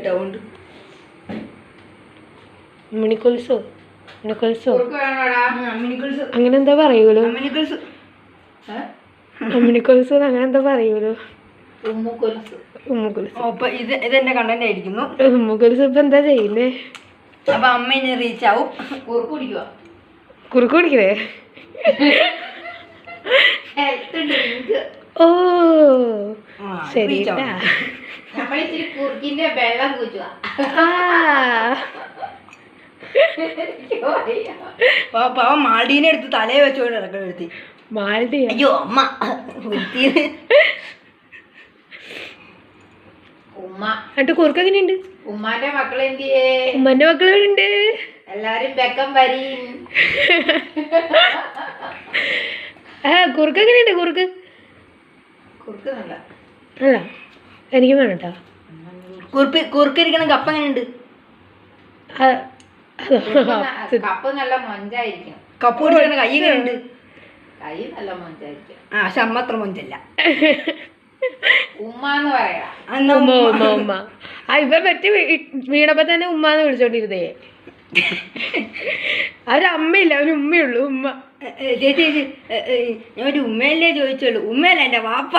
കേട്ടോണ്ട് മിനിക്കൊൽസോ അങ്ങനെ എന്താ പറയൂലോ മിനിക്കൊൽസോ അങ്ങനെ എന്താ പറയൂലോ ഇതെന്റെ കണ്ടന്റ് ആയിരിക്കുന്നു. ഉമ്മുക്കൊൽസ് ഇപ്പൊ എന്താ ചെയ്യുന്നേ? അപ്പൊ അമ്മ ഇനി റീച്ച് ആവും. കുറുക്ക് കുടിക്കണേ? ഓ ശരി പാവം മാൾഡീനെ എടുത്ത് തലയെ വെച്ചോണ്ട് ഇറക്കി. മാൾഡി അയ്യോ അമ്മ എന്നിട്ട് കുറുക്ക് എങ്ങനെയുണ്ട്? ഉമ്മാന്റെ ഉമ്മാന്റെ മക്കളുണ്ട്. എല്ലാരും വെക്കം വരി. കുറുക്ക് എങ്ങനെയുണ്ട്? കുറുക്ക് നല്ല അല്ല എനിക്ക് വേണട്ടാ. കുറുക്കിരിക്കണ കപ്പ എങ്ങനെയുണ്ട്? കപ്പ് നല്ല മൊഞ്ചായിരിക്കും. കപ്പ് കുടിക്കണ കൈ എങ്ങനെയുണ്ട്? കൈ നല്ല മൊഞ്ചായിരിക്കും. പക്ഷെ അമ്മ അത്ര മൊഞ്ചല്ല. ഉമ്മാന്ന് പറയാ. ഉമ്മ ഇവ മറ്റേ വീണപ്പോ തന്നെ ഉമ്മാന്ന് വിളിച്ചോണ്ടിരുന്നേ. അവരമ്മയില്ല, അവന് ഉമ്മയുള്ളൂ. ഉമ്മ ചേച്ചി ഞാൻ ഒരു ഉമ്മയല്ലേ ചോദിച്ചുള്ളൂ. ഉമ്മയല്ല എന്റെ വാപ്പ.